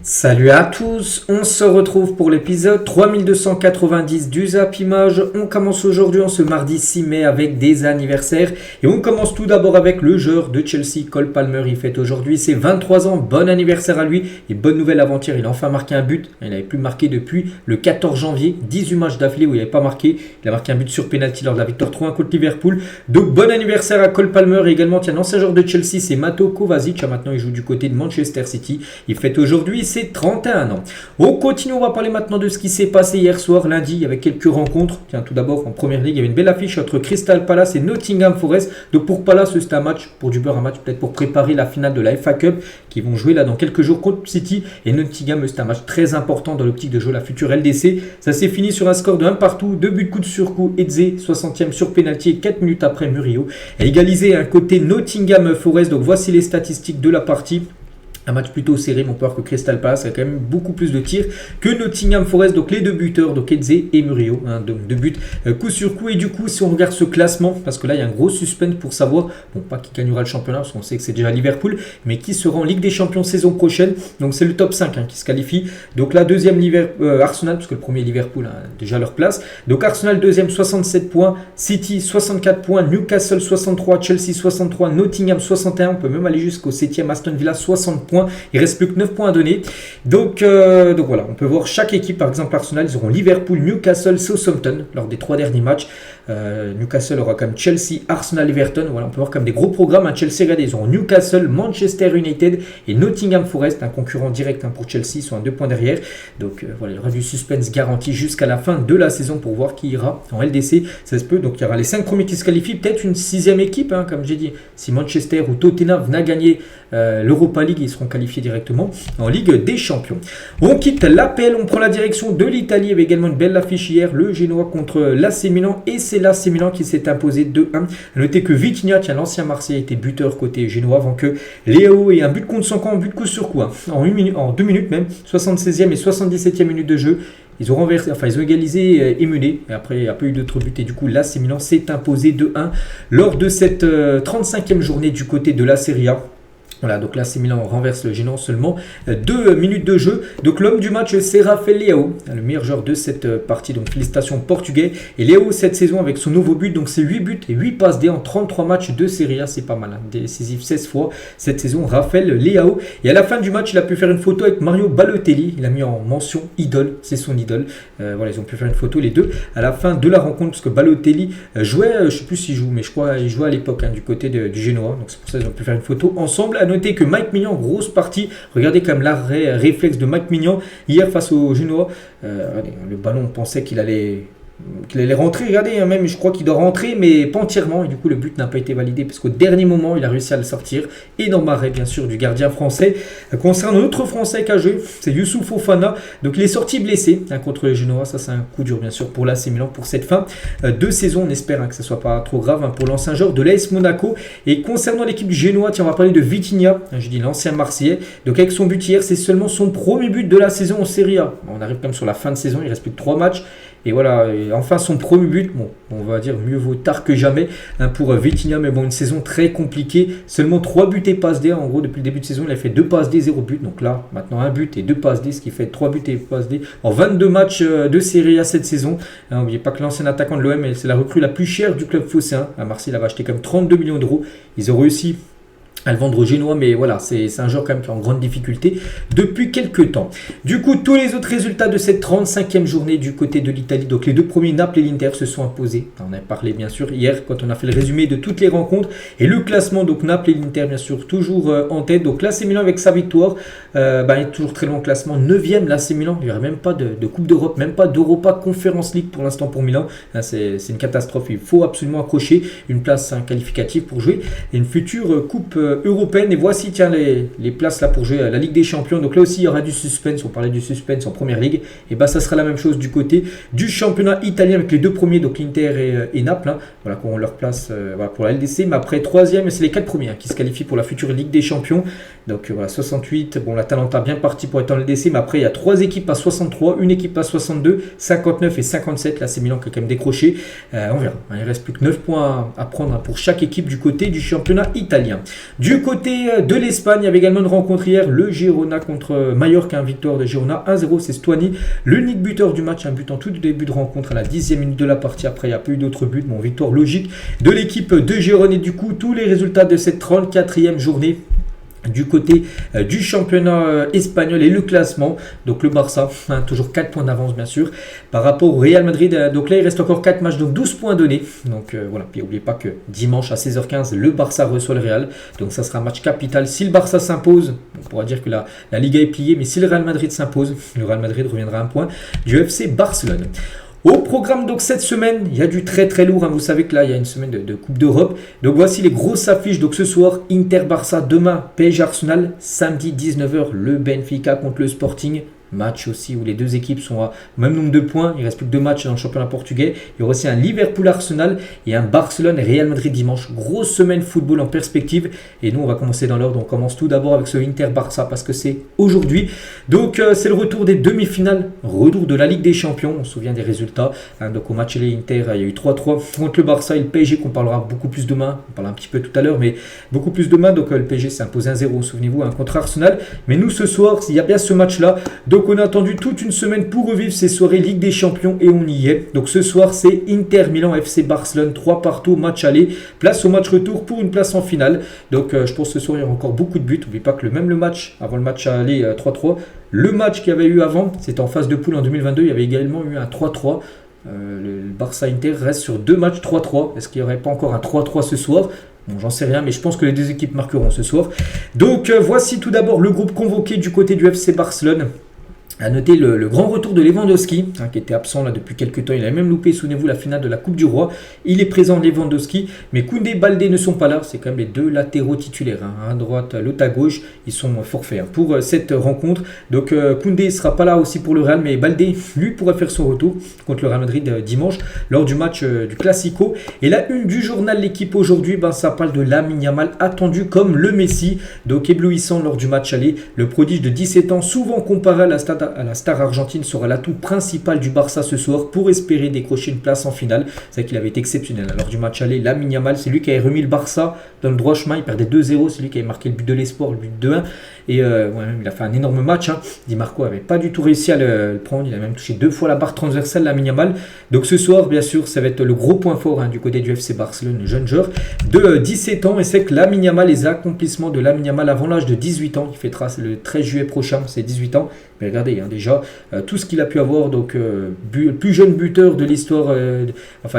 Salut à tous, on se retrouve pour l'épisode 3290 du Zap Image. On commence aujourd'hui en ce mardi 6 mai avec des anniversaires et on commence tout d'abord avec le joueur de Chelsea, Cole Palmer. Il fête aujourd'hui ses 23 ans, bon anniversaire à lui et bonne nouvelle avant-hier, il a enfin marqué un but. Il n'avait plus marqué depuis le 14 janvier, 18 matchs d'affilée où il n'avait pas marqué. Il a marqué un but sur penalty lors de la victoire 3-1 contre Liverpool. Donc bon anniversaire à Cole Palmer et également tiens, l'ancien joueur de Chelsea, c'est Mato Kovacic. Maintenant il joue du côté de Manchester City. Il fête aujourd'hui ses 31 ans. On continue, on va parler maintenant de ce qui s'est passé hier soir, lundi, avec quelques rencontres. Tiens, tout d'abord, en première ligue, il y avait une belle affiche entre Crystal Palace et Nottingham Forest. Donc pour Palace, c'était un match, pour du beurre, un match peut-être pour préparer la finale de la FA Cup, qui vont jouer là dans quelques jours contre City. Et Nottingham, c'est un match très important dans l'optique de jouer la future LDC. Ça s'est fini sur un score de 1 partout, 2 buts coup sur coup, Eze, 60e sur pénalty et 4 minutes après Murillo. A égalisé un côté Nottingham Forest. Donc voici les statistiques de la partie. Un match plutôt serré, mon peur que Crystal Palace a quand même beaucoup plus de tirs que Nottingham Forest. Donc les deux buteurs, donc Eze et Murillo, donc deux buts coup sur coup. Et du coup, si on regarde ce classement, parce que là il y a un gros suspense pour savoir, bon pas qui gagnera le championnat, parce qu'on sait que c'est déjà Liverpool, mais qui sera en Ligue des Champions saison prochaine. Donc c'est le top 5 qui se qualifie. Donc la deuxième Arsenal, parce que le premier Liverpool a déjà leur place. Donc Arsenal deuxième 67 points, City 64 points, Newcastle 63, Chelsea 63, Nottingham 61. On peut même aller jusqu'au 7e Aston Villa 60 points. Il reste plus que 9 points à donner. Donc voilà, on peut voir chaque équipe, par exemple Arsenal, ils auront Liverpool, Newcastle, Southampton lors des 3 derniers matchs. Newcastle aura comme Chelsea, Arsenal, Everton. Voilà, on peut voir comme des gros programmes. Chelsea, regardez, ils auront Newcastle, Manchester United et Nottingham Forest, un concurrent direct pour Chelsea, ils sont à 2 points derrière. Donc voilà, il y aura du suspense garanti jusqu'à la fin de la saison pour voir qui ira en LDC. Ça se peut, donc il y aura les 5 premiers qui se qualifient, peut-être une 6e équipe, comme j'ai dit. Si Manchester ou Tottenham venait à gagner l'Europa League, ils seront qualifiés directement en Ligue des Champions. On quitte l'APL, on prend la direction de l'Italie avec également une belle affiche hier, le Genoa contre l'AC Milan et c'est l'AC Milan qui s'est imposé 2-1. Notez que Vitinha, l'ancien Marseillais, était buteur côté Genoa avant que Léo ait un but contre son camp, un but coup sur coup, en 2 minutes même, 76e et 77e minute de jeu. Ils ont renversé, ils ont égalisé et mené. Et après, il n'y a pas eu d'autres buts. Et du coup, l'AC Milan s'est imposé 2-1 lors de cette 35e journée du côté de la Serie A. Voilà, donc là, l'AC Milan renverse le Genoa seulement 2 minutes de jeu. Donc l'homme du match, c'est Rafael Leao, le meilleur joueur de cette partie. Donc félicitations portugais. Et Leao, cette saison, avec son nouveau but, donc c'est 8 buts et 8 passes D en 33 matchs de Serie A. C'est pas mal, décisif 16 fois cette saison, Rafael Leao. Et à la fin du match, il a pu faire une photo avec Mario Balotelli. Il a mis en mention idole, c'est son idole. Voilà, ils ont pu faire une photo les deux à la fin de la rencontre. Parce que Balotelli jouait, je ne sais plus s'il joue, mais je crois qu'il jouait à l'époque du côté du Genoa. Donc c'est pour ça qu'ils ont pu faire une photo ensemble. À noter que Mike Maignan, grosse partie, regardez comme l'arrêt réflexe de Mike Maignan hier face au Genoa. Le ballon, on pensait qu'il allait rentrer, regardez, même je crois qu'il doit rentrer mais pas entièrement et du coup le but n'a pas été validé parce qu'au dernier moment il a réussi à le sortir. Énorme arrêt bien sûr du gardien français. Concernant notre français qui a joué, c'est Youssouf Fofana, donc il est sorti blessé contre les Genoa. Ça c'est un coup dur bien sûr pour l'AC Milan pour cette fin de saison. On espère que ce soit pas trop grave pour l'ancien joueur de l'AS Monaco. Et concernant l'équipe du Genoa, tiens, on va parler de Vitinha, je dis l'ancien Marseillais. Donc avec son but hier, c'est seulement son premier but de la saison en Serie A. On arrive quand même sur la fin de saison, il reste plus que 3 matchs. Et voilà, et enfin son premier but, bon, on va dire mieux vaut tard que jamais pour Vitinha, mais bon, une saison très compliquée, seulement 3 buts et passes D, en gros, depuis le début de saison, il a fait 2 passes D, 0 but, donc là, maintenant 1 but et 2 passes D, ce qui fait 3 buts et passes D en 22 matchs de Serie A cette saison. N'oubliez pas que l'ancien attaquant de l'OM, c'est la recrue la plus chère du club phocéen. À Marseille, il avait acheté comme 32 millions d'euros, ils ont réussi à le vendre au Génois, mais voilà, c'est un joueur quand même qui est en grande difficulté depuis quelques temps. Du coup, tous les autres résultats de cette 35e journée du côté de l'Italie, donc les deux premiers, Naples et l'Inter, se sont imposés. On en a parlé bien sûr hier quand on a fait le résumé de toutes les rencontres et le classement, donc Naples et l'Inter bien sûr toujours en tête. Donc l'AC Milan avec sa victoire, il est toujours très long au classement, 9e l'AC Milan, il n'y aurait même pas de Coupe d'Europe, même pas d'Europa Conference League pour l'instant pour Milan. C'est une catastrophe, il faut absolument accrocher une place qualificative pour jouer et une future Coupe européenne. Et voici les places là pour jouer à la Ligue des Champions. Donc là aussi il y aura du suspense, on parlait du suspense en première ligue, et ça sera la même chose du côté du championnat italien avec les deux premiers, donc l'Inter et Naples, voilà, qui auront leur place pour la LDC. Mais après 3e, c'est les 4 premiers qui se qualifient pour la future Ligue des Champions. Donc voilà, 68, bon, l'Atalanta bien parti pour être en LDC, mais après il y a 3 équipes à 63, une équipe à 62, 59 et 57. Là c'est Milan qui a quand même décroché, on verra, il reste plus que 9 points à prendre pour chaque équipe du côté du championnat italien. Du côté de l'Espagne, il y avait également une rencontre hier, le Girona contre Mallorca, victoire de Girona 1-0, c'est Stuani, l'unique buteur du match, un but en tout début de rencontre à la 10e minute de la partie. Après, il n'y a pas eu d'autres buts, bon, victoire logique de l'équipe de Girona. Et du coup, tous les résultats de cette 34e journée du côté du championnat espagnol et le classement. Donc le Barça, toujours 4 points d'avance bien sûr par rapport au Real Madrid. Donc là il reste encore 4 matchs, donc 12 points donnés. Donc voilà, puis n'oubliez pas que dimanche à 16h15 le Barça reçoit le Real. Donc ça sera un match capital. Si le Barça s'impose, on pourra dire que la Liga est pliée, mais si le Real Madrid s'impose, le Real Madrid reviendra à un point du FC Barcelone. Au programme donc cette semaine, il y a du très très lourd, vous savez que là il y a une semaine de Coupe d'Europe. Donc voici les grosses affiches. Donc ce soir, Inter-Barça, demain PSG Arsenal, samedi 19h le Benfica contre le Sporting. Match aussi où les deux équipes sont à même nombre de points. Il ne reste plus que 2 matchs dans le championnat portugais. Il y aura aussi un Liverpool-Arsenal et un Barcelone-Real Madrid dimanche. Grosse semaine football en perspective. Et nous, on va commencer dans l'ordre. On commence tout d'abord avec ce Inter-Barça parce que c'est aujourd'hui. Donc, c'est le retour des demi-finales. Retour de la Ligue des Champions. On se souvient des résultats. Donc, au match les Inter, il y a eu 3-3 contre le Barça et le PSG qu'on parlera beaucoup plus demain. On parlera un petit peu tout à l'heure, mais beaucoup plus demain. Donc, le PSG s'est imposé 1-0, souvenez-vous, contre Arsenal. Mais nous, ce soir, il y a bien ce match-là. Donc, on a attendu toute une semaine pour revivre ces soirées Ligue des Champions et on y est. Donc ce soir, c'est Inter Milan FC Barcelone, 3 partout, match aller. Place au match retour pour une place en finale. Donc je pense que ce soir, il y aura encore beaucoup de buts. N'oubliez pas que le match, avant le match aller 3-3, le match qu'il y avait eu avant, c'était en phase de poule en 2022, il y avait également eu un 3-3. Le Barça-Inter reste sur 2 matchs 3-3. Est-ce qu'il n'y aurait pas encore un 3-3 ce soir ? Bon, j'en sais rien, mais je pense que les deux équipes marqueront ce soir. Donc voici tout d'abord le groupe convoqué du côté du FC Barcelone. À noter le grand retour de Lewandowski, qui était absent là depuis quelques temps. Il avait même loupé, souvenez-vous, la finale de la Coupe du Roi. Il est présent, Lewandowski, mais Koundé et Baldé ne sont pas là. C'est quand même les deux latéraux titulaires, un à droite, l'autre à gauche. Ils sont forfaits pour cette rencontre. Donc Koundé ne sera pas là aussi pour le Real, mais Baldé, lui, pourrait faire son retour contre le Real Madrid dimanche lors du match du Classico. Et la une du journal L'équipe aujourd'hui, ça parle de Lamine Yamal, attendu comme le Messi. Donc éblouissant lors du match aller. Le prodige de 17 ans, souvent comparé à la star argentine, sera l'atout principal du Barça ce soir pour espérer décrocher une place en finale. C'est vrai qu'il avait été exceptionnel lors du match aller. Lamine Yamal, c'est lui qui avait remis le Barça dans le droit chemin. Il perdait 2-0, c'est lui qui avait marqué le but de l'espoir, le but de 2-1. Et il a fait un énorme match. Di Marco n'avait pas du tout réussi à le prendre. Il a même touché 2 fois la barre transversale, Lamine Yamal. Donc ce soir, bien sûr, ça va être le gros point fort du côté du FC Barcelone, le jeune joueur de 17 ans. Et c'est que Lamine Yamal, les accomplissements de Lamine Yamal avant l'âge de 18 ans, il fêtera le 13 juillet prochain, c'est 18 ans. Mais regardez, déjà, tout ce qu'il a pu avoir, donc le plus jeune buteur de l'histoire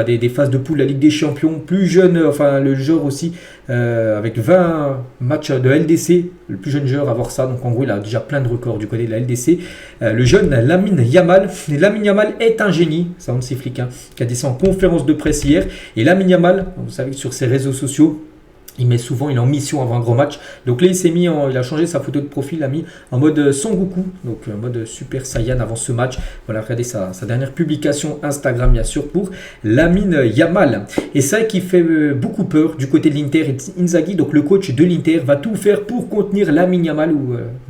des phases de poule de la Ligue des Champions, plus jeune, le joueur aussi, avec 20 matchs de LDC, le plus jeune joueur à avoir ça. Donc en gros, il a déjà plein de records du côté de la LDC. Le jeune Lamine Yamal. Et Lamine Yamal est un génie, ça on sait flic, qui a dit ça en conférence de presse hier. Et Lamine Yamal, vous savez que sur ses réseaux sociaux, il est en mission avant un grand match. Donc là, il a changé sa photo de profil, il a mis en mode Son Goku, donc en mode Super Saiyan avant ce match. Voilà, regardez sa dernière publication Instagram, bien sûr, pour Lamine Yamal. Et ça qui fait beaucoup peur du côté de l'Inter. Inzaghi, donc le coach de l'Inter, va tout faire pour contenir Lamine Yamal.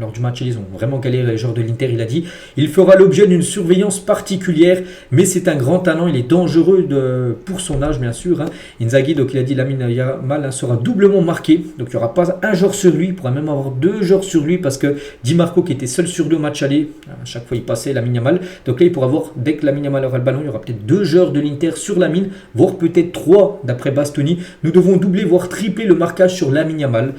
Lors du match, ils ont vraiment galéré les joueurs de l'Inter. Il a dit, il fera l'objet d'une surveillance particulière, mais c'est un grand talent. Il est dangereux pour son âge, bien sûr. Inzaghi, donc il a dit, Lamine Yamal sera doublement marqué, donc il n'y aura pas un joueur sur lui, il pourra même avoir 2 joueurs sur lui parce que Di Marco qui était seul sur 2 matchs aller, à chaque fois il passait Lamine Yamal, donc là il pourra avoir, dès que Lamine Yamal aura le ballon, il y aura peut-être 2 joueurs de l'Inter sur Lamine, voire peut-être 3 d'après Bastoni. Nous devons doubler voire tripler le marquage sur Lamine Yamal.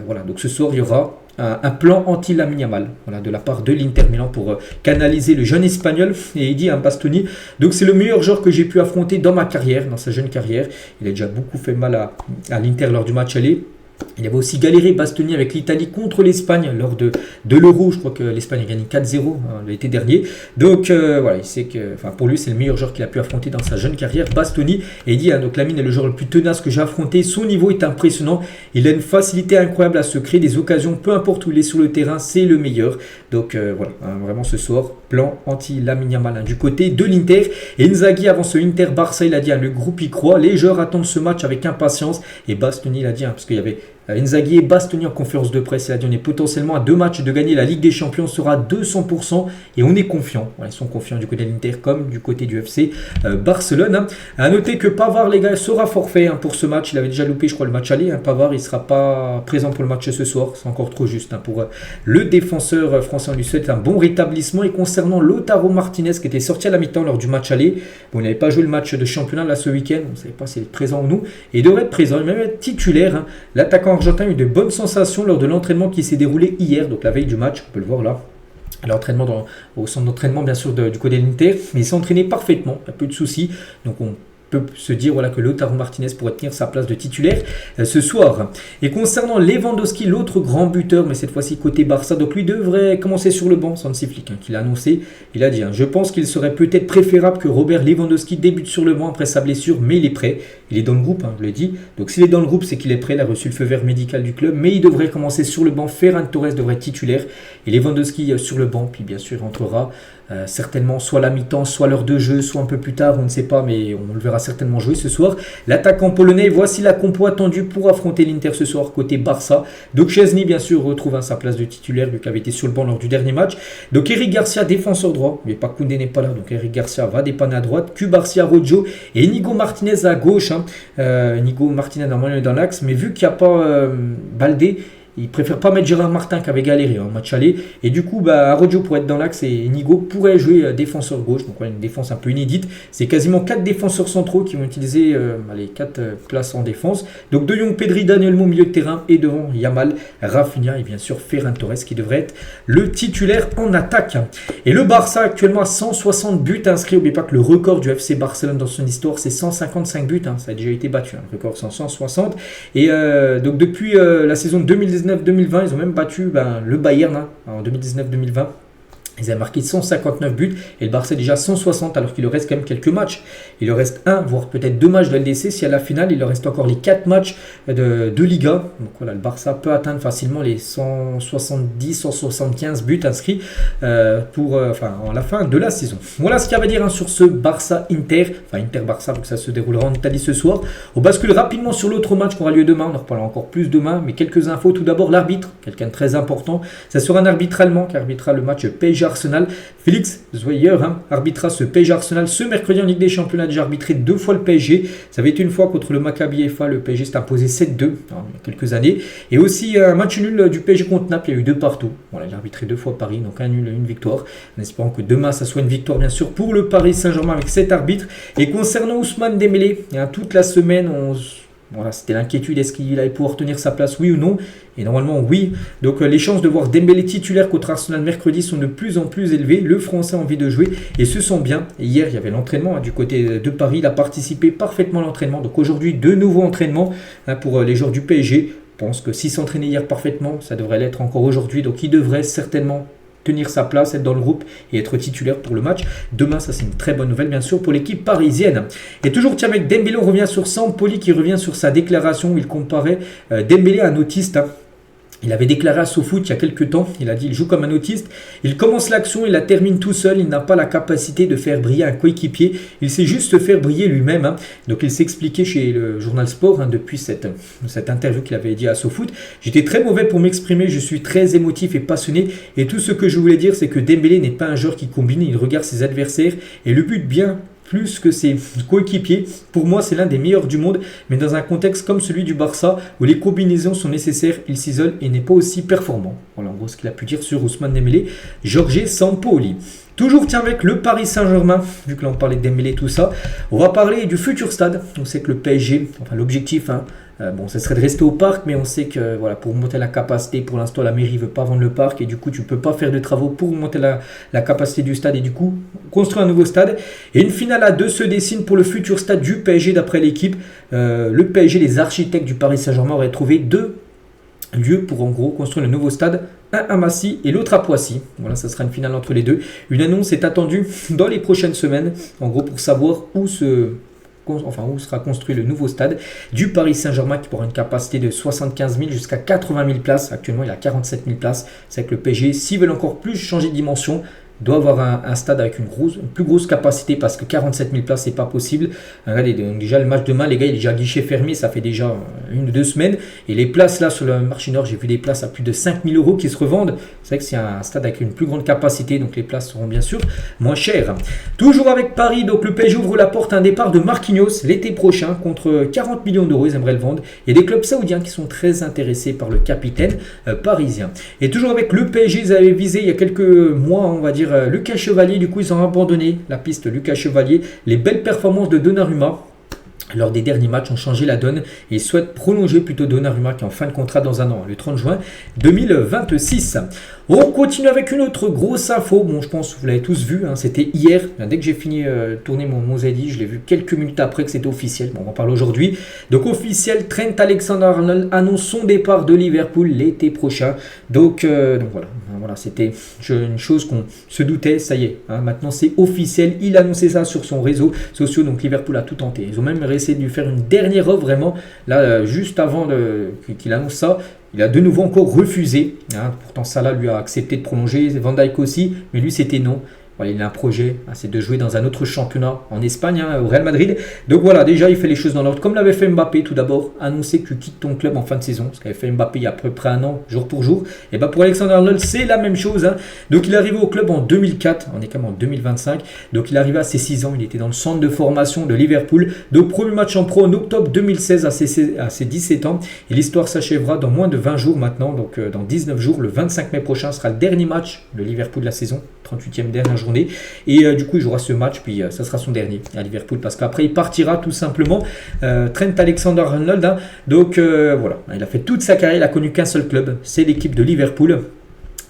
Voilà, donc ce soir il y aura un plan anti-Lamine Yamal, de la part de l'Inter Milan pour canaliser le jeune espagnol. Et il dit à Bastoni, donc c'est le meilleur joueur que j'ai pu affronter dans ma carrière, dans sa jeune carrière. Il a déjà beaucoup fait mal à l'Inter lors du match aller. Il avait aussi galéré Bastoni avec l'Italie contre l'Espagne lors de l'Euro. Je crois que l'Espagne a gagné 4-0 l'été dernier. Donc voilà, il sait que pour lui, c'est le meilleur joueur qu'il a pu affronter dans sa jeune carrière, Bastoni. Et il dit, donc Lamine est le joueur le plus tenace que j'ai affronté. Son niveau est impressionnant. Il a une facilité incroyable à se créer des occasions. Peu importe où il est sur le terrain, c'est le meilleur. Donc voilà, vraiment ce soir, plan anti-Lamine Yamal du côté de l'Inter. Et Inzaghi, avant ce Inter-Barça, il a dit, le groupe y croit. Les joueurs attendent ce match avec impatience. Et Bastoni, il a dit, parce qu'il y avait Inzaghi est bastonné en conférence de presse. Il a dit on est potentiellement à 2 matchs de gagner la Ligue des Champions, sera 200% et on est confiant. Voilà, ils sont confiants du côté de l'Inter comme du côté du FC Barcelone. Hein. À noter que Pavard, les gars, sera forfait pour ce match. Il avait déjà loupé, je crois, le match aller. Hein. Pavard, il ne sera pas présent pour le match ce soir. C'est encore trop juste pour le défenseur français. On lui souhaite un bon rétablissement. Et concernant Lautaro Martinez, qui était sorti à la mi-temps lors du match aller, bon, il n'avait pas joué le match de championnat là ce week-end. On ne savait pas s'il est présent ou non. Et il devrait être présent, il va même être titulaire. Hein. L'attaquant argentin a eu de bonnes sensations lors de l'entraînement qui s'est déroulé hier, donc la veille du match, on peut le voir là. L'entraînement au centre d'entraînement bien sûr du côté de l'Inter, mais il s'est entraîné parfaitement, il n'y a pas eu de soucis, donc on peut se dire voilà, que Lautaro Martinez pourrait tenir sa place de titulaire ce soir. Et concernant Lewandowski, l'autre grand buteur, mais cette fois-ci côté Barça, donc lui devrait commencer sur le banc, Hansi Flick, qui l'a annoncé. Il a dit je pense qu'il serait peut-être préférable que Robert Lewandowski débute sur le banc après sa blessure, mais il est prêt. Il est dans le groupe, je le dis. Donc s'il est dans le groupe, c'est qu'il est prêt. Il a reçu le feu vert médical du club, mais il devrait commencer sur le banc. Ferran Torres devrait être titulaire et Lewandowski sur le banc. Puis bien sûr, il entrera certainement soit à la mi-temps, soit à l'heure de jeu, soit un peu plus tard, on ne sait pas, mais on le verra certainement jouer ce soir. L'attaquant polonais, voici la compo attendue pour affronter l'Inter ce soir côté Barça. Donc Szczęsny, bien sûr, retrouve sa place de titulaire, lui qui avait été sur le banc lors du dernier match. Donc Eric Garcia, défenseur droit, mais pas Koundé n'est pas là, donc Eric Garcia va dépanner à droite. Cubarcia, Rojo et Inigo Martinez à gauche. Inigo Martinez normalement est dans l'axe, mais vu qu'il n'y a pas Baldé, il préfère pas mettre Gérard Martin qui avait galéré en match aller. Et du coup, Arrojo pourrait être dans l'axe et Inigo pourrait jouer défenseur gauche. Donc, une défense un peu inédite. C'est quasiment 4 défenseurs centraux qui vont utiliser les 4 places en défense. Donc, De Jong, Pedri, Daniel Mo, milieu de terrain. Et devant, Yamal, Rafinha et bien sûr Ferran Torres qui devrait être le titulaire en attaque. Et le Barça actuellement a 160 buts inscrits. N'oubliez pas que le record du FC Barcelone dans son histoire, c'est 155 buts. Ça a déjà été battu. Le record, c'est 160. Et donc, depuis la saison 2019-2020, ils ont même battu le Bayern en 2019-2020. Ils avaient marqué 159 buts et le Barça est déjà 160 alors qu'il leur reste quand même quelques matchs. Il leur reste 1 voire peut-être 2 matchs de LDC. Si à la finale il leur reste encore les 4 matchs de Liga. Donc voilà, le Barça peut atteindre facilement les 170-175 buts inscrits en la fin de la saison. Voilà ce qu'il y avait à dire sur ce Barça-Inter. Enfin Inter-Barça, donc ça se déroulera en Italie ce soir. On bascule rapidement sur l'autre match qui aura lieu demain. On en reparlera encore plus demain. Mais quelques infos. Tout d'abord l'arbitre, quelqu'un de très important. Ça sera un arbitre allemand qui arbitrera le match PSG Arsenal. Félix Zweyer arbitrera ce PSG Arsenal ce mercredi en Ligue des Champions. A déjà arbitré 2 fois le PSG. Ça avait été une fois contre le Maccabi Haifa. Le PSG s'est imposé 7-2 il y a quelques années. Et aussi un match nul du PSG contre Naples. Il y a eu 2 partout. Voilà, il a arbitré 2 fois Paris. Donc un nul, une victoire. En espérant que demain ça soit une victoire bien sûr pour le Paris Saint-Germain avec cet arbitre. Et concernant Ousmane Dembélé, toute la semaine voilà, c'était l'inquiétude, est-ce qu'il allait pouvoir tenir sa place, oui ou non? Et normalement, oui. Donc les chances de voir Dembélé titulaire contre Arsenal mercredi sont de plus en plus élevées. Le Français a envie de jouer et se sent bien. Et hier, il y avait l'entraînement du côté de Paris. Il a participé parfaitement à l'entraînement. Donc aujourd'hui, 2 nouveaux entraînements pour les joueurs du PSG. Je pense que s'il s'entraînait hier parfaitement, ça devrait l'être encore aujourd'hui. Donc il devrait certainement tenir sa place, être dans le groupe et être titulaire pour le match. Demain, ça c'est une très bonne nouvelle bien sûr pour l'équipe parisienne. Et toujours tiens avec Dembélé, on revient sur Sampoli qui revient sur sa déclaration où il comparait Dembélé à un autiste. Il avait déclaré à SoFoot il y a quelques temps, il a dit il joue comme un autiste, il commence l'action, il la termine tout seul, il n'a pas la capacité de faire briller un coéquipier, il sait juste faire briller lui-même. Donc il s'est expliqué chez le journal Sport depuis cette interview qu'il avait dit à SoFoot. J'étais très mauvais pour m'exprimer, je suis très émotif et passionné et tout ce que je voulais dire c'est que Dembélé n'est pas un joueur qui combine, il regarde ses adversaires et le but bien plus que ses coéquipiers. Pour moi, c'est l'un des meilleurs du monde, mais dans un contexte comme celui du Barça, où les combinaisons sont nécessaires, il s'isole et n'est pas aussi performant. Voilà en gros ce qu'il a pu dire sur Ousmane Dembélé, Jorge Sampoli. Toujours tiens avec le Paris Saint-Germain, vu que là on parlait de Dembélé tout ça, on va parler du futur stade. On sait que le PSG, enfin l'objectif, ce serait de rester au parc, mais on sait que voilà, pour monter la capacité, pour l'instant la mairie ne veut pas vendre le parc et du coup tu ne peux pas faire de travaux pour monter la capacité du stade et du coup construire un nouveau stade. Et une finale à 2 se dessine pour le futur stade du PSG d'après l'équipe. Le PSG, les architectes du Paris Saint-Germain auraient trouvé 2 lieux pour en gros construire le nouveau stade, un à Massy et l'autre à Poissy. Voilà, ça sera une finale entre les deux. Une annonce est attendue dans les prochaines semaines, en gros pour savoir où sera construit le nouveau stade du Paris Saint-Germain qui pourra une capacité de 75 000 jusqu'à 80 000 places. Actuellement, il a 47 000 places. C'est que le PSG, s'ils veulent encore plus changer de dimension, doit avoir un stade avec une plus grosse capacité parce que 47 000 places, c'est pas possible. Regardez, donc déjà le match demain, les gars, il est déjà guichet fermé, ça fait déjà 1 ou 2 semaines. Et les places là sur le marché nord, j'ai vu des places à plus de 5 000 € qui se revendent. C'est vrai que c'est un stade avec une plus grande capacité, donc les places seront bien sûr moins chères. Toujours avec Paris, donc le PSG ouvre la porte à un départ de Marquinhos l'été prochain contre 40 millions d'euros, ils aimeraient le vendre. Il y a des clubs saoudiens qui sont très intéressés par le capitaine parisien. Et toujours avec le PSG, ils avaient visé il y a quelques mois, on va dire, Lucas Chevalier. Du coup, ils ont abandonné la piste Lucas Chevalier. Les belles performances de Donnarumma lors des derniers matchs ont changé la donne et ils souhaitent prolonger plutôt Donnarumma qui est en fin de contrat dans un an, le 30 juin 2026. On continue avec une autre grosse info. Bon, je pense que vous l'avez tous vu, hein, c'était hier. Dès que j'ai fini de tourner mon Zeddy, je l'ai vu quelques minutes après que c'était officiel. Bon, on en parle aujourd'hui. Donc officiel, Trent Alexander-Arnold annonce son départ de Liverpool l'été prochain. Donc voilà, c'était une chose qu'on se doutait, ça y est. Hein, maintenant c'est officiel. Il a annoncé ça sur son réseau social, donc Liverpool a tout tenté. Ils ont même essayé de lui faire une dernière offre vraiment, là, juste avant qu'il annonce ça. Il a de nouveau encore refusé. Hein. Pourtant, Salah lui a accepté de prolonger. Van Dijk aussi. Mais lui, c'était non. Voilà, il a un projet, hein, c'est de jouer dans un autre championnat en Espagne, hein, au Real Madrid. Donc voilà, déjà, il fait les choses dans l'ordre. Comme l'avait fait Mbappé, tout d'abord, annoncer que tu quittes ton club en fin de saison. Ce qu'avait fait Mbappé il y a à peu près un an, jour pour jour. Et bien pour Alexander-Arnold, c'est la même chose. Hein. Donc il est arrivé au club en 2004. On est quand même en 2025. Donc il est arrivé à ses 6 ans. Il était dans le centre de formation de Liverpool. Donc premier match en pro en octobre 2016 à ses 17 ans. Et l'histoire s'achèvera dans moins de 20 jours maintenant. Donc dans 19 jours, le 25 mai prochain, sera le dernier match de Liverpool de la saison. 38e dernière journée. Et du coup, il jouera ce match, puis ça sera son dernier à Liverpool, parce qu'après, il partira tout simplement. Trent Alexander-Arnold, hein. Donc voilà, il a fait toute sa carrière, il a connu qu'un seul club, c'est l'équipe de Liverpool.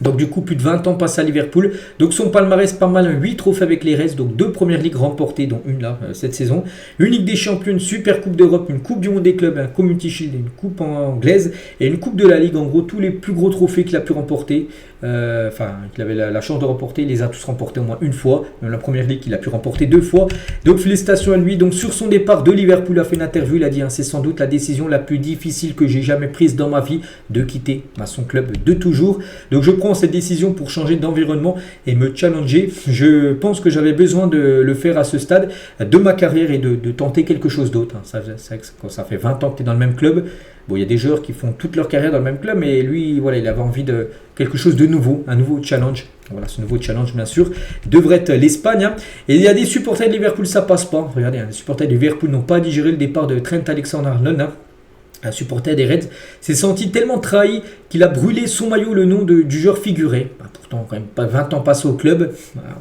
Donc du coup, plus de 20 ans passés à Liverpool. Donc son palmarès, pas mal, 8 trophées avec les Reds. Donc 2 premières ligues remportées, dont une là, cette saison. Une Ligue des Champions, une Super Coupe d'Europe, une Coupe du Monde des clubs, un Community Shield, une Coupe anglaise et une Coupe de la Ligue. En gros, tous les plus gros trophées qu'il a pu remporter. Qu'il avait la chance de remporter, il les a tous remportés au moins une fois. Même la première ligue qu'il a pu remporter 2 fois. Donc félicitations à lui. Donc sur son départ de Liverpool, il a fait une interview, il a dit, hein, c'est sans doute la décision la plus difficile que j'ai jamais prise dans ma vie de quitter son club de toujours. Donc je prends cette décision pour changer d'environnement et me challenger. Je pense que j'avais besoin de le faire à ce stade de ma carrière et de tenter quelque chose d'autre. Hein. Ça fait 20 ans que tu es dans le même club. Bon, il y a des joueurs qui font toute leur carrière dans le même club, mais lui, voilà, il avait envie de quelque chose de nouveau, un nouveau challenge. Voilà, ce nouveau challenge, bien sûr, devrait être l'Espagne. Hein. Et il y a des supporters de Liverpool, ça passe pas. Regardez, hein, les supporters de Liverpool n'ont pas digéré le départ de Trent Alexander-Arnold. Hein. Un supporter des Reds s'est senti tellement trahi qu'il a brûlé son maillot le nom du joueur figuré. Pourtant, quand même pas 20 ans passés au club.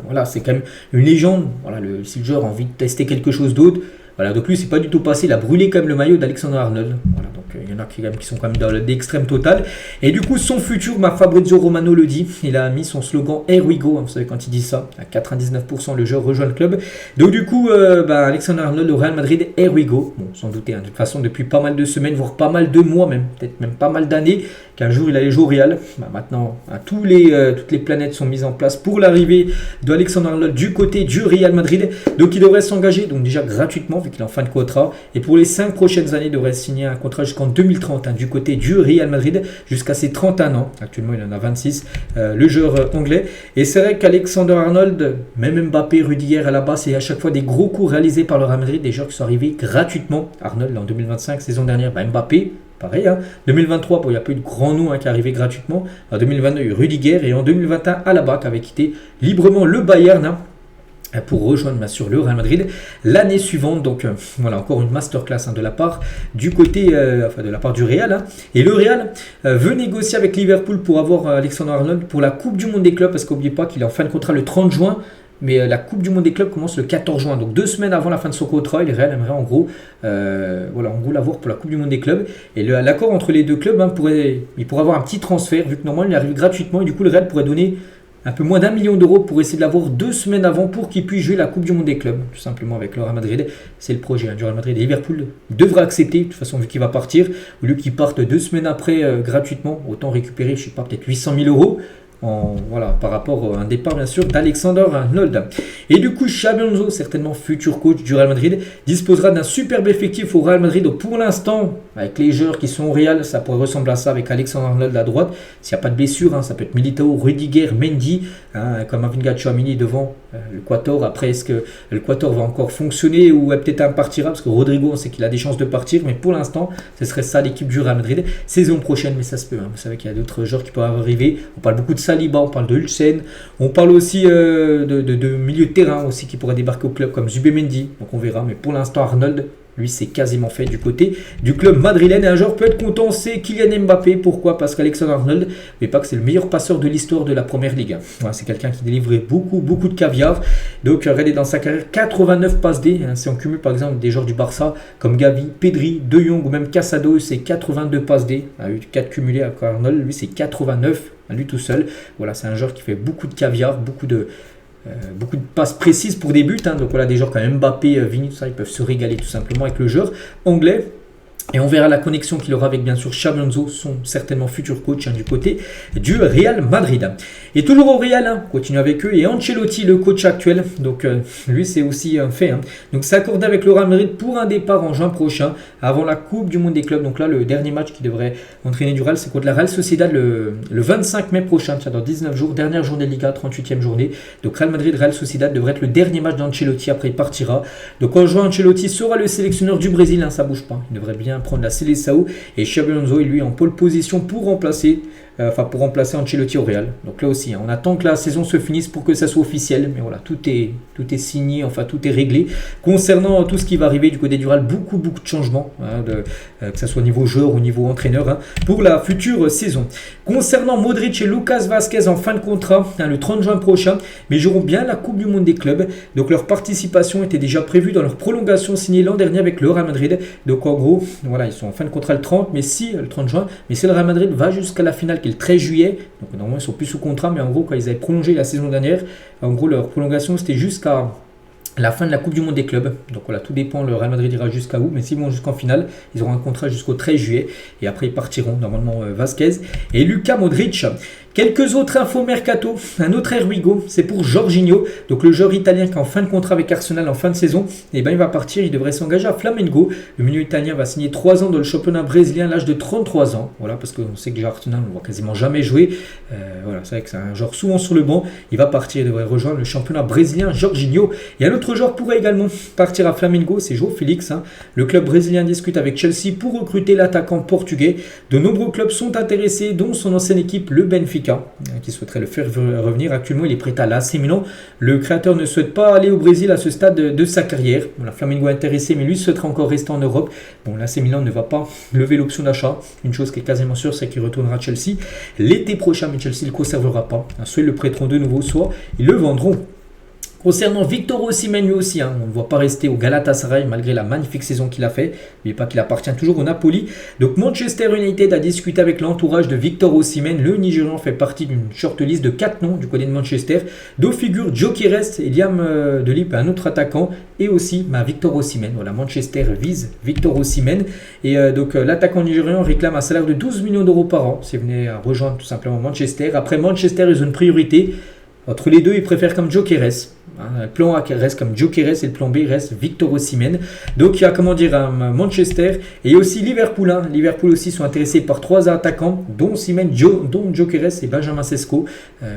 Voilà, c'est quand même une légende. Voilà, si le joueur a envie de tester quelque chose d'autre. Voilà, donc lui, c'est pas du tout passé. Il a brûlé quand même le maillot d'Alexander-Arnold. Voilà, donc il y en a qui sont quand même dans l'extrême total. Et du coup, son futur, Fabrizio Romano le dit. Il a mis son slogan Here we go. Hein, vous savez, quand il dit ça, à 99%, le joueur rejoint le club. Donc du coup, Alexander-Arnold au Real Madrid, Here we go. Bon, sans douter, hein, de toute façon, depuis pas mal de semaines, voire pas mal de mois, même peut-être même pas mal d'années, qu'un jour il allait jouer au Real. Maintenant, hein, toutes les planètes sont mises en place pour l'arrivée d'Alexander-Arnold du côté du Real Madrid. Donc il devrait s'engager, donc déjà gratuitement, vu qu'il est en fin de contrat. Et pour les 5 prochaines années, il devrait signer un contrat jusqu'en 2030 hein, du côté du Real Madrid, jusqu'à ses 31 ans. Actuellement, il en a 26, le joueur anglais. Et c'est vrai qu'Alexander-Arnold, même Mbappé, Rudiger à la base, c'est à chaque fois des gros coups réalisés par le Real Madrid, des joueurs qui sont arrivés gratuitement. Arnold en 2025, saison dernière, Mbappé, pareil. Hein. 2023, il n'y a pas eu de grand nom hein, qui est arrivé gratuitement. En 2022, Rudiger. Et en 2021, Alaba qui avait quitté librement le Bayern. Hein, pour rejoindre bien sûr le Real Madrid l'année suivante. Donc voilà, encore une masterclass hein, de la part du côté de la part du Real. Hein. Et le Real veut négocier avec Liverpool pour avoir Alexander-Arnold pour la Coupe du Monde des clubs, parce qu'oubliez pas qu'il est en fin de contrat le 30 juin. Mais la Coupe du Monde des clubs commence le 14 juin. Donc 2 semaines avant la fin de son contrat, le Real aimerait en gros l'avoir pour la Coupe du Monde des clubs. Et l'accord entre les deux clubs, hein, il pourrait avoir un petit transfert, vu que normalement il arrive gratuitement. Et du coup, le Real pourrait donner un peu moins d'1 million d'euros pour essayer de l'avoir 2 semaines avant pour qu'il puisse jouer la Coupe du Monde des clubs, tout simplement avec le Real Madrid. C'est le projet hein, du Real Madrid. Et Liverpool devra accepter, de toute façon, vu qu'il va partir, au lieu qu'il parte 2 semaines après gratuitement, autant récupérer, je sais pas, peut-être 800 000 euros. voilà, par rapport à un départ bien sûr d'Alexander Arnold. Et du coup, Xabi Alonso, certainement futur coach du Real Madrid, disposera d'un superbe effectif au Real Madrid. Donc pour l'instant, avec les joueurs qui sont au Real, ça pourrait ressembler à ça avec Alexander Arnold à droite. S'il n'y a pas de blessure, ça peut être Militao, Rudiger, Mendy, comme Avinga Tchouaméni devant le Quator. Après, est-ce que le Quator va encore fonctionner ou peut-être un partira? Parce que Rodrigo, on sait qu'il a des chances de partir, mais pour l'instant, ce serait ça l'équipe du Real Madrid. Saison prochaine, mais ça se peut. Vous savez qu'il y a d'autres joueurs qui peuvent arriver. On parle beaucoup de Saliba, on parle de Hulsen, on parle aussi de milieu de terrain aussi qui pourrait débarquer au club comme Zubimendi. Donc on verra, mais pour l'instant, Arnold, lui, c'est quasiment fait du côté du club madrilène. Et un joueur peut être content, c'est Kylian Mbappé. Pourquoi? Parce qu'Alexander Arnold, mais pas que c'est le meilleur passeur de l'histoire de la première ligue. Voilà, c'est quelqu'un qui délivrait beaucoup de caviar. Donc, regardez dans sa carrière, 89 passes D. Si on cumule par exemple des joueurs du Barça comme Gavi, Pedri, De Jong ou même Casado, c'est 82 passes D. Il a eu 4 cumulés avec Arnold. Lui, c'est 89 à lui tout seul. Voilà, c'est un joueur qui fait beaucoup de caviar, beaucoup de passes précises pour des buts. Donc voilà, des joueurs comme Mbappé, Vini, ça, ils peuvent se régaler tout simplement avec le joueur anglais. Et on verra la connexion qu'il aura avec bien sûr Xabi Alonso, son certainement futur coach du côté du Real Madrid. Et toujours au Real, continue avec eux. Et Ancelotti, le coach actuel, donc lui c'est aussi un fait. Donc s'accorder avec le Real Madrid pour un départ en juin prochain, avant la Coupe du Monde des clubs. Donc là, le dernier match qui devrait entraîner du Real, c'est contre la Real Sociedad le 25 mai prochain, dans 19 jours, dernière journée de Liga, 38e journée. Donc Real Madrid, Real Sociedad devrait être le dernier match d'Ancelotti, après il partira. Donc en juin, Ancelotti sera le sélectionneur du Brésil, ça bouge pas, il devrait bien prendre la Seleção, et Xabi Alonso est lui en pole position pour remplacer Ancelotti au Real. Donc là aussi, on attend que la saison se finisse pour que ça soit officiel, mais voilà, tout est signé, tout est réglé. Concernant tout ce qui va arriver du côté du Real, beaucoup de changements, que ce soit au niveau joueur ou au niveau entraîneur, pour la future saison. Concernant Modric et Lucas Vazquez en fin de contrat, le 30 juin prochain, mais ils joueront bien la Coupe du Monde des clubs. Donc leur participation était déjà prévue dans leur prolongation signée l'an dernier avec le Real Madrid. Donc en gros, voilà, ils sont en fin de contrat le 30 juin, mais si le Real Madrid va jusqu'à la finale qui est le 13 juillet, donc normalement ils sont plus sous contrat, mais en gros quand ils avaient prolongé la saison dernière, en gros leur prolongation c'était jusqu'à la fin de la Coupe du Monde des clubs. Donc voilà, tout dépend, le Real Madrid ira jusqu'à où, mais s'ils vont jusqu'en finale, ils auront un contrat jusqu'au 13 juillet, et après ils partiront normalement Vazquez et Luka Modric. Quelques autres infos mercato, un autre Erwigo, c'est pour Jorginho, donc le joueur italien qui est en fin de contrat avec Arsenal en fin de saison, et il va partir, il devrait s'engager à Flamengo. Le milieu italien va signer 3 ans dans le championnat brésilien à l'âge de 33 ans, voilà, parce qu'on sait que Arsenal on ne voit quasiment jamais jouer, voilà, c'est vrai que c'est un joueur souvent sur le banc, il va partir, il devrait rejoindre le championnat brésilien Jorginho. Et un autre joueur pourrait également partir à Flamengo, c'est João Félix, le club brésilien discute avec Chelsea pour recruter l'attaquant portugais. De nombreux clubs sont intéressés, dont son ancienne équipe, le Benfica, qui souhaiterait le faire revenir. Actuellement, il est prêt à l'AC Milan. Le créateur ne souhaite pas aller au Brésil à ce stade de sa carrière. Voilà, Flamengo est intéressé, mais lui souhaiterait encore rester en Europe. Bon, l'AC Milan ne va pas lever l'option d'achat. Une chose qui est quasiment sûre, c'est qu'il retournera à Chelsea l'été prochain, mais Chelsea ne le conservera pas. Soit ils le prêteront de nouveau, soit ils le vendront. Concernant Victor Osimhen, lui aussi, on ne voit pas rester au Galatasaray malgré la magnifique saison qu'il a fait. N'oubliez pas qu'il appartient toujours au Napoli. Donc Manchester United a discuté avec l'entourage de Victor Osimhen. Le Nigérian fait partie d'une shortlist de 4 noms du côté de Manchester, dont figurent Gyökeres et Liam Delip, un autre attaquant, et aussi Victor Osimhen. Voilà, Manchester vise Victor Osimhen. Et donc l'attaquant nigérian réclame un salaire de 12 millions d'euros par an s'il venait à rejoindre tout simplement Manchester. Après, Manchester, ils ont une priorité. Entre les deux, ils préfèrent comme Gyökeres. Le plan A reste comme Gyökeres et le plan B reste Victor Osimhen. Donc il y a Manchester et aussi Liverpool. Liverpool aussi sont intéressés par 3 attaquants, dont Osimhen, dont Gyökeres et Benjamin Sesko.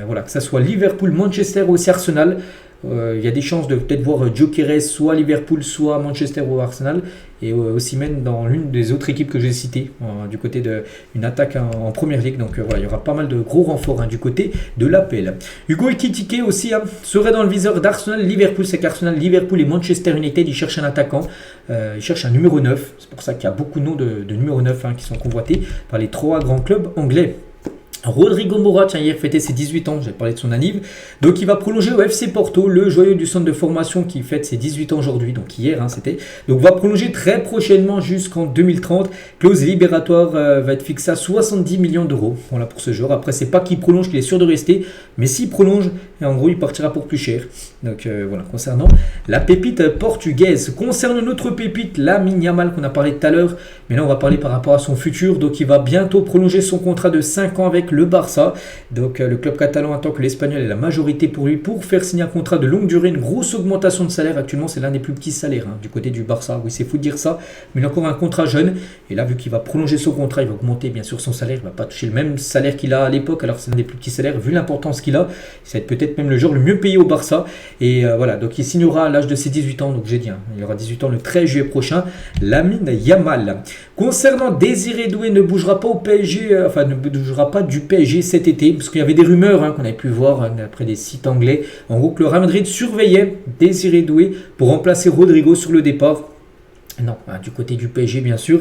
Voilà, que ce soit Liverpool, Manchester ou aussi Arsenal. Il y a des chances de peut-être voir Gyökeres soit Liverpool, soit Manchester ou Arsenal, et Osimhen dans l'une des autres équipes que j'ai citées, du côté d'une attaque en première ligue. Donc voilà, il y aura pas mal de gros renforts du côté de l'APL. Hugo Ekitike aussi serait dans le viseur d'Arsenal, Liverpool. C'est qu'Arsenal, Liverpool et Manchester United, ils cherchent un attaquant, ils cherchent un numéro 9. C'est pour ça qu'il y a beaucoup de noms de numéro 9 qui sont convoités par les 3 grands clubs anglais. Rodrigo Moura, hier fêtait ses 18 ans, j'ai parlé de son anniv. Donc il va prolonger au FC Porto, le joyau du centre de formation qui fête ses 18 ans aujourd'hui, donc hier c'était. Donc va prolonger très prochainement jusqu'en 2030. Clause libératoire va être fixée à 70 millions d'euros. Voilà pour ce joueur. Après, c'est pas qu'il prolonge qu'il est sûr de rester, mais s'il prolonge, en gros il partira pour plus cher. Donc voilà, concernant la pépite portugaise. Concernant notre pépite, Lamine Yamal qu'on a parlé tout à l'heure, mais là on va parler par rapport à son futur. Donc il va bientôt prolonger son contrat de 5 ans avec le Barça. Donc le club catalan attend que l'Espagnol ait la majorité pour lui pour faire signer un contrat de longue durée, une grosse augmentation de salaire. Actuellement, c'est l'un des plus petits salaires du côté du Barça. Oui, c'est fou de dire ça, mais il a encore un contrat jeune. Et là, vu qu'il va prolonger son contrat, il va augmenter bien sûr son salaire. Il ne va pas toucher le même salaire qu'il a à l'époque, alors c'est l'un des plus petits salaires. Vu l'importance qu'il a, ça va être peut-être même le joueur le mieux payé au Barça. Et voilà, donc il signera à l'âge de ses 18 ans. Donc j'ai dit, il aura 18 ans le 13 juillet prochain. Lamine Yamal. Concernant Désiré Doué, ne bougera pas au PSG, ne bougera pas du PSG cet été, parce qu'il y avait des rumeurs qu'on avait pu voir après des sites anglais. En gros, que le Real Madrid surveillait Désiré Doué pour remplacer Rodrigo sur le départ. Non, du côté du PSG bien sûr,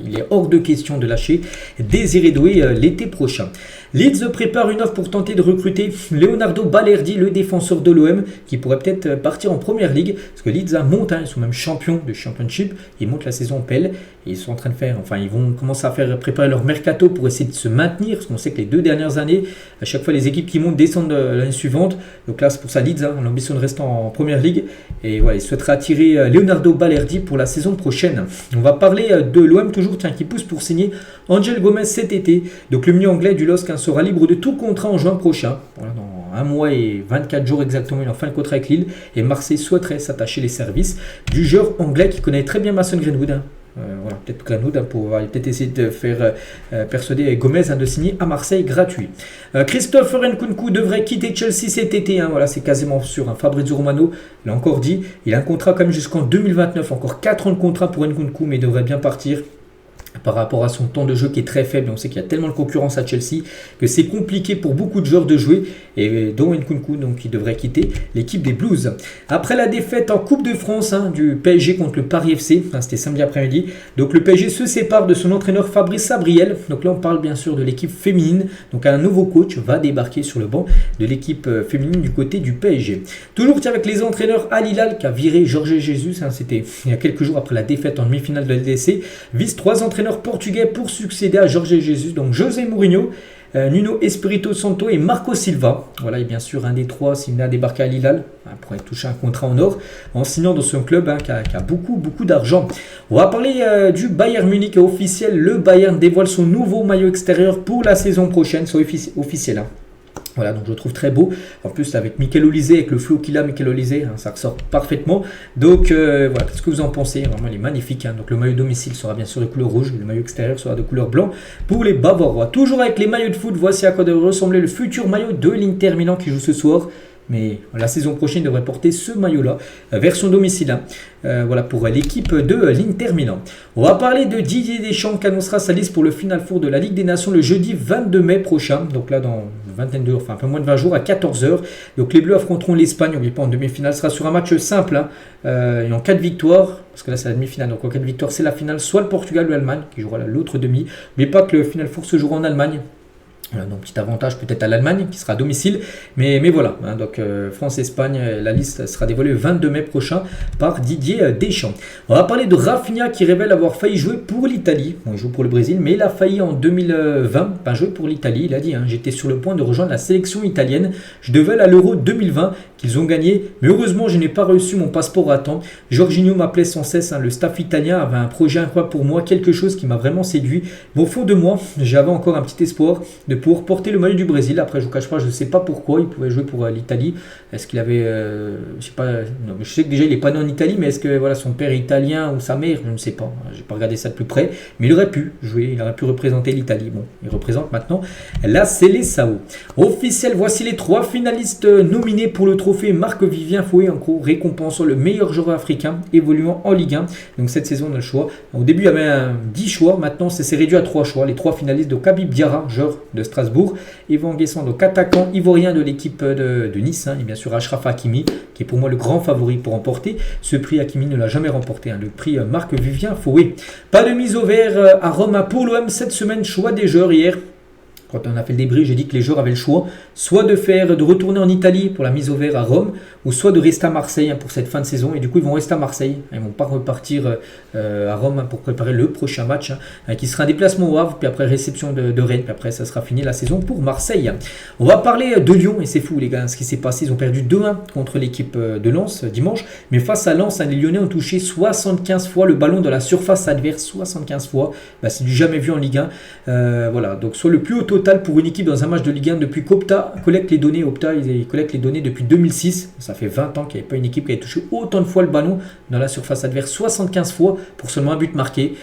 il est hors de question de lâcher Désiré Doué l'été prochain. Leeds prépare une offre pour tenter de recruter Leonardo Balerdi, le défenseur de l'OM, qui pourrait peut-être partir en première ligue, parce que Leeds monte, ils sont même champions de Championship, ils montent la saison en pelle, et ils sont en train de faire, ils vont commencer à préparer leur mercato pour essayer de se maintenir, parce qu'on sait que les 2 dernières années, à chaque fois les équipes qui montent descendent l'année suivante, donc là c'est pour ça Leeds, on a l'ambition de rester en première ligue, et voilà, ils souhaiteraient attirer Leonardo Balerdi pour la saison prochaine. On va parler de l'OM toujours, qui pousse pour signer Angel Gomez cet été, donc le milieu anglais du LOSC sera libre de tout contrat en juin prochain. Voilà, dans 1 mois et 24 jours exactement, il en fin de contrat avec Lille. Et Marseille souhaiterait s'attacher les services du joueur anglais qui connaît très bien Mason Greenwood. Voilà, peut-être Greenwood pour peut-être essayer de faire persuader Gomez de signer à Marseille gratuit. Christopher Nkunku devrait quitter Chelsea cet été. Voilà, c'est quasiment sûr. Fabrizio Romano l'a encore dit. Il a un contrat quand même jusqu'en 2029. Encore 4 ans de contrat pour Nkunku, mais il devrait bien partir. Par rapport à son temps de jeu qui est très faible, on sait qu'il y a tellement de concurrence à Chelsea que c'est compliqué pour beaucoup de joueurs de jouer, et dont Nkunku, donc il devrait quitter l'équipe des Blues. Après la défaite en Coupe de France du PSG contre le Paris FC, c'était samedi après-midi, donc le PSG se sépare de son entraîneur Fabrice Sabriel. Donc là on parle bien sûr de l'équipe féminine, donc un nouveau coach va débarquer sur le banc de l'équipe féminine du côté du PSG. Toujours avec les entraîneurs, Al Hilal qui a viré Jorge Jesus, c'était il y a quelques jours après la défaite en demi-finale de la LDC, vise 3 entraîneurs portugais pour succéder à Jorge Jesus, donc José Mourinho, Nuno Espirito Santo et Marco Silva. Voilà, et bien sûr un des 3 s'il a débarqué à Hilal pourrait toucher un contrat en or en signant dans son club qui a beaucoup d'argent. On va parler du Bayern Munich officiel. Le Bayern dévoile son nouveau maillot extérieur pour la saison prochaine, c'est officiel. Voilà, donc je le trouve très beau. En plus, avec Michael Olise, avec le flow qu'il a, Michael Olise, ça ressort parfaitement. Donc voilà, qu'est-ce que vous en pensez? Vraiment, il est magnifique. Donc le maillot domicile sera bien sûr de couleur rouge, le maillot extérieur sera de couleur blanc pour les Bavarois. Toujours avec les maillots de foot, voici à quoi devrait ressembler le futur maillot de l'Inter Milan qui joue ce soir. Mais la saison prochaine devrait porter ce maillot-là, version domicile. Voilà pour l'équipe de l'Inter Milan. On va parler de Didier Deschamps qui annoncera sa liste pour le Final Four de la Ligue des Nations le jeudi 22 mai prochain. Donc là, dans un peu moins de 20 jours à 14h. Donc les Bleus affronteront l'Espagne. N'oubliez pas, en demi-finale, ce sera sur un match simple. Et en cas de victoire, parce que là c'est la demi-finale, donc en cas de victoire, c'est la finale, soit le Portugal ou l'Allemagne qui jouera l'autre demi. N'oubliez pas que le Final Four se jouera en Allemagne. Voilà, donc petit avantage peut-être à l'Allemagne qui sera à domicile, mais voilà, donc France-Espagne, la liste sera dévoilée le 22 mai prochain par Didier Deschamps. On va parler de Rafinha qui révèle avoir failli jouer pour l'Italie. Bon, il joue pour le Brésil, mais il a failli en 2020 jouer pour l'Italie. Il a dit, j'étais sur le point de rejoindre la sélection italienne, je devais aller à l'Euro 2020 qu'ils ont gagné, mais heureusement je n'ai pas reçu mon passeport à temps. Jorginho m'appelait sans cesse, le staff italien avait un projet incroyable pour moi, quelque chose qui m'a vraiment séduit. Bon, au fond de moi, j'avais encore un petit espoir de pouvoir porter le maillot du Brésil. Après, je ne vous cache pas, je ne sais pas pourquoi il pouvait jouer pour l'Italie. Est-ce qu'il avait, je sais pas, non, je sais que déjà il n'est pas né en Italie, mais est-ce que voilà, son père est italien ou sa mère, je ne sais pas. Je n'ai pas regardé ça de plus près, mais il aurait pu jouer, il aurait pu représenter l'Italie. Bon, il représente maintenant la Seleção. Officiel, voici les 3 finalistes nominés pour le trophée Marc-Vivien Foé, en gros, récompensant le meilleur joueur africain évoluant en Ligue 1. Donc cette saison, on a le choix. Au début, il y avait 10 choix, maintenant c'est réduit à 3 choix. Les 3 finalistes de Khabib Diarra, joueur de Strasbourg, Yvan Guessant, donc attaquant ivoirien de l'équipe de Nice, et bien sûr Achraf Hakimi, qui est pour moi le grand favori pour remporter. Ce prix, Hakimi ne l'a jamais remporté, le prix Marc-Vivien Foé. Pas de mise au vert à Rome pour l'OM cette semaine, choix des joueurs hier. Quand on a fait le débrief, j'ai dit que les joueurs avaient le choix. soit de retourner en Italie pour la mise au vert à Rome, ou soit de rester à Marseille pour cette fin de saison. Et du coup, ils vont rester à Marseille. Ils ne vont pas repartir à Rome pour préparer le prochain match, qui sera un déplacement au Havre, puis après réception de Rennes, puis après ça sera fini la saison pour Marseille. On va parler de Lyon, et c'est fou les gars, ce qui s'est passé. Ils ont perdu 2-1 contre l'équipe de Lens dimanche, mais face à Lens, les Lyonnais ont touché 75 fois le ballon dans la surface adverse, 75 fois. C'est du jamais vu en Ligue 1. Voilà, donc soit le plus haut total pour une équipe dans un match de Ligue 1 depuis qu'Opta collecte les données. Opta, ils collectent les données depuis 2006. Ça fait 20 ans qu'il n'y avait pas une équipe qui avait touché autant de fois le ballon dans la surface adverse, 75 fois pour seulement un but marqué.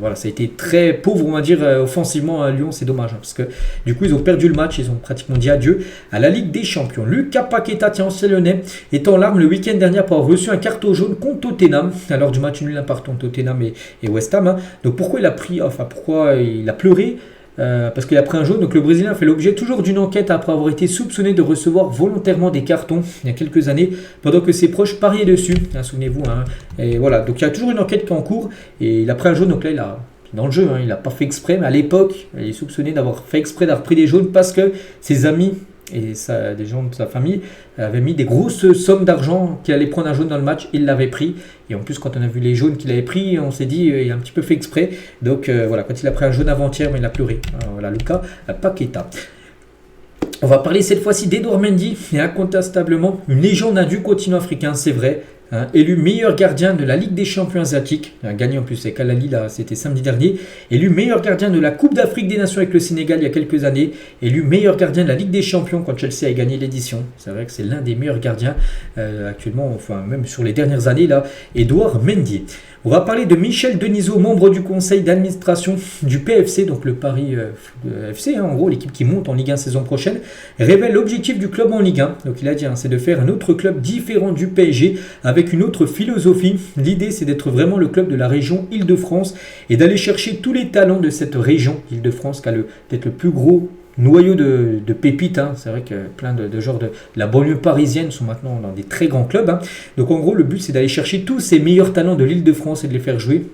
Voilà, ça a été très pauvre, on va dire, offensivement à Lyon. C'est dommage, parce que du coup ils ont perdu le match. Ils ont pratiquement dit adieu à la Ligue des Champions. Lucas Paqueta, ancien Lyonnais, est en larmes le week-end dernier pour avoir reçu un carton jaune contre Tottenham lors du match nul partout entre Tottenham et West Ham. Donc pourquoi il a pleuré? Parce qu'il a pris un jaune. Donc le Brésilien fait l'objet toujours d'une enquête après avoir été soupçonné de recevoir volontairement des cartons il y a quelques années, pendant que ses proches pariaient dessus, souvenez-vous. Et voilà, donc il y a toujours une enquête qui est en cours, et il a pris un jaune. Donc là, il a dans le jeu, il n'a pas fait exprès, mais à l'époque, il est soupçonné d'avoir fait exprès d'avoir pris des jaunes parce que ses amis et des gens de sa famille avaient mis des grosses sommes d'argent qu'il allait prendre un jaune dans le match. Il l'avait pris, et en plus quand on a vu les jaunes qu'il avait pris, on s'est dit il a un petit peu fait exprès. Donc voilà, quand il a pris un jaune avant-hier, mais il a pleuré. Voilà, Lucas Paqueta. On va parler cette fois-ci d'Edouard Mendy, et incontestablement une légende du continent africain, c'est vrai. Élu meilleur gardien de la Ligue des Champions asiatiques, gagné en plus avec Al Ahly, là c'était samedi dernier. Élu meilleur gardien de la Coupe d'Afrique des Nations avec le Sénégal il y a quelques années. Élu meilleur gardien de la Ligue des Champions quand Chelsea a gagné l'édition. C'est vrai que c'est l'un des meilleurs gardiens actuellement, enfin même sur les dernières années là, Edouard Mendy. On va parler de Michel Denisot, membre du conseil d'administration du PFC, donc le Paris FC, en gros l'équipe qui monte en Ligue 1 saison prochaine, révèle l'objectif du club en Ligue 1. Donc il a dit, c'est de faire un autre club différent du PSG avec une autre philosophie. L'idée, c'est d'être vraiment le club de la région Île-de-France et d'aller chercher tous les talents de cette région Île-de-France qui a peut-être le plus gros noyau de pépites. C'est vrai que plein de joueurs de la banlieue parisienne sont maintenant dans des très grands clubs. Donc en gros, le but, c'est d'aller chercher tous ces meilleurs talents de l'Île-de-France et de les faire jouer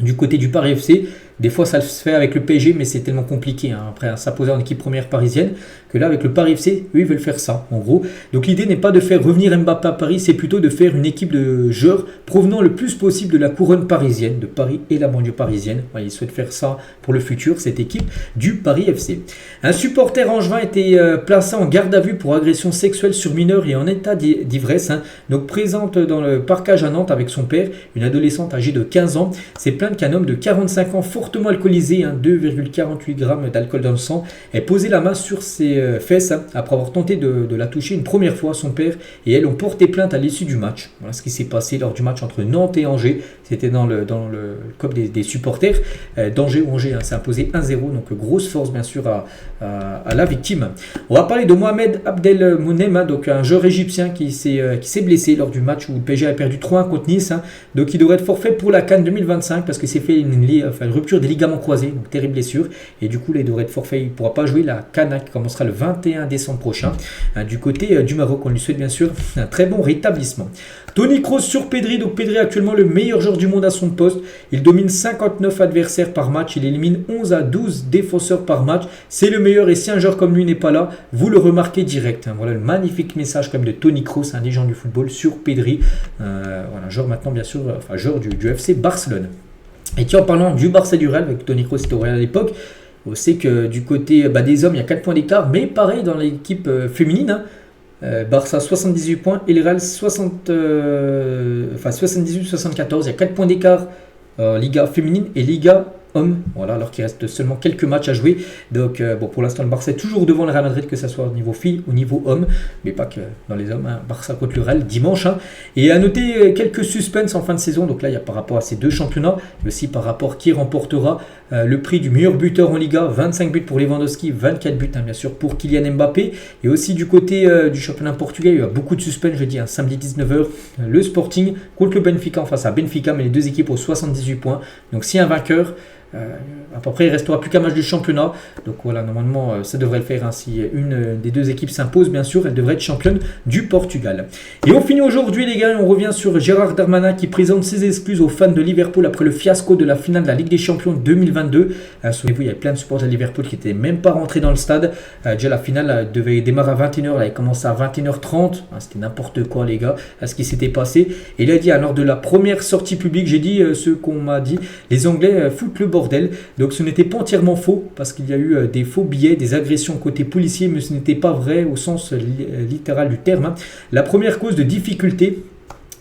du côté du Paris FC. Des fois, ça se fait avec le PSG, mais c'est tellement compliqué après s'imposer en équipe première parisienne, que là, avec le Paris FC, eux, ils veulent faire ça, en gros. Donc l'idée n'est pas de faire revenir Mbappé à Paris, c'est plutôt de faire une équipe de joueurs provenant le plus possible de la couronne parisienne, de Paris et la banlieue parisienne. Ils souhaitent faire ça pour le futur, cette équipe du Paris FC. Un supporter angevin a été placé en garde à vue pour agression sexuelle sur mineur et en état d'ivresse. Donc présente dans le parcage à Nantes avec son père, une adolescente âgée de 15 ans. C'est plainte qu'un homme de 45 ans fortement alcoolisé, 2,48 grammes d'alcool dans le sang, ait posé la main sur ses fesses après avoir tenté de la toucher une première fois. Son père et elle ont porté plainte à l'issue du match. Voilà ce qui s'est passé lors du match entre Nantes et Angers. C'était dans le COP des supporters d'Angers, où Angers s'est imposé 1-0. Donc grosse force bien sûr à la victime. On va parler de Mohamed Abdelmonem, donc un joueur égyptien qui s'est blessé lors du match où le PSG a perdu 3-1 contre Nice. Donc il devrait être forfait pour la CAN 2025 parce qu'il s'est fait une rupture des ligaments croisés, donc terrible blessure. Et du coup, il devrait être forfait. Il ne pourra pas jouer la CAN qui commencera le 21 décembre prochain. Du côté du Maroc, on lui souhaite bien sûr un très bon rétablissement. Toni Kroos sur Pedri. Donc Pedri est actuellement le meilleur joueur du monde à son poste. Il domine 59 adversaires par match. Il élimine 11 à 12 défenseurs par match. C'est le meilleur, et si un joueur comme lui n'est pas là, vous le remarquez direct. Voilà le magnifique message comme de Toni Kroos, un légende du football, sur Pedri. Voilà, joueur maintenant bien sûr, joueur du FC Barcelone. Et tiens, en parlant du Barça et du Real, avec Toni Kroos c'était au Real à l'époque, on sait que du côté des hommes, il y a 4 points d'écart, mais pareil dans l'équipe féminine. Barça 78 points et le Real 78-74. Il y a 4 points d'écart Liga féminine et Liga homme, voilà, alors qu'il reste seulement quelques matchs à jouer. Donc pour l'instant le Barça est toujours devant le Real Madrid, que ce soit au niveau filles ou au niveau homme, mais pas que dans les hommes. Barça contre le Real dimanche. Et à noter quelques suspens en fin de saison. Donc là il y a par rapport à ces deux championnats, mais aussi par rapport à qui remportera le prix du meilleur buteur en Liga. 25 buts pour Lewandowski, 24 buts bien sûr pour Kylian Mbappé. Et aussi du côté du championnat portugais, il y a beaucoup de suspens jeudi, samedi 19h, le Sporting contre le Benfica, face à Benfica, mais les deux équipes ont 78 points. Donc si un vainqueur, À peu près, il restera plus qu'un match du championnat. Donc voilà, normalement, ça devrait le faire. Hein. Si une des deux équipes s'impose, bien sûr, elle devrait être championne du Portugal. Et on finit aujourd'hui, les gars, et on revient sur Gérard Darmanin qui présente ses excuses aux fans de Liverpool après le fiasco de la finale de la Ligue des Champions 2022. Souvenez-vous, il y avait plein de supporters de Liverpool qui n'étaient même pas rentrés dans le stade. Déjà, la finale devait démarrer à 21h, elle avait commencé à 21h30. C'était n'importe quoi, les gars, à ce qui s'était passé. Et il a dit, lors de la première sortie publique, j'ai dit ce qu'on m'a dit, les Anglais foutent le bordel. Donc ce n'était pas entièrement faux, parce qu'il y a eu des faux billets, des agressions côté policier, mais ce n'était pas vrai au sens littéral du terme. Hein. La première cause de difficulté,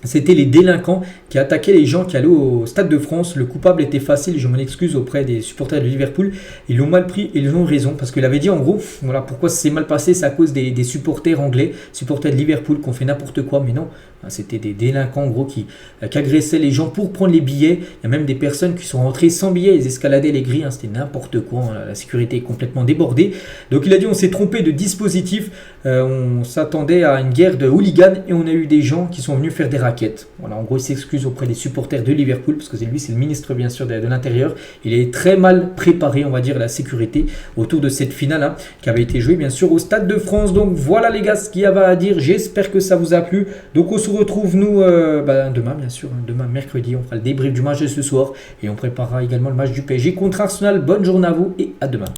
c'était les délinquants qui attaquaient les gens qui allaient au Stade de France. Le coupable était facile, je m'en excuse auprès des supporters de Liverpool. Ils l'ont mal pris et ils ont raison. Parce qu'il avait dit en gros, voilà pourquoi c'est mal passé, c'est à cause des supporters anglais, supporters de Liverpool qui ont fait n'importe quoi. Mais non, c'était des délinquants en gros qui agressaient les gens pour prendre les billets. Il y a même des personnes qui sont rentrées sans billets, ils escaladaient les grilles, c'était n'importe quoi. La sécurité est complètement débordée. Donc il a dit on s'est trompé de dispositif, on s'attendait à une guerre de hooligans et on a eu des gens qui sont venus faire des raquettes. Voilà, en gros il s'excuse auprès des supporters de Liverpool parce que lui c'est le ministre bien sûr de l'Intérieur. Il est très mal préparé, on va dire, la sécurité autour de cette finale hein, qui avait été jouée bien sûr au Stade de France. Donc voilà les gars ce qu'il y avait à dire, j'espère que ça vous a plu. Donc on se retrouve nous demain bien sûr, hein, demain mercredi, on fera le débrief du match de ce soir et on préparera également le match du PSG contre Arsenal. Bonne journée à vous et à demain.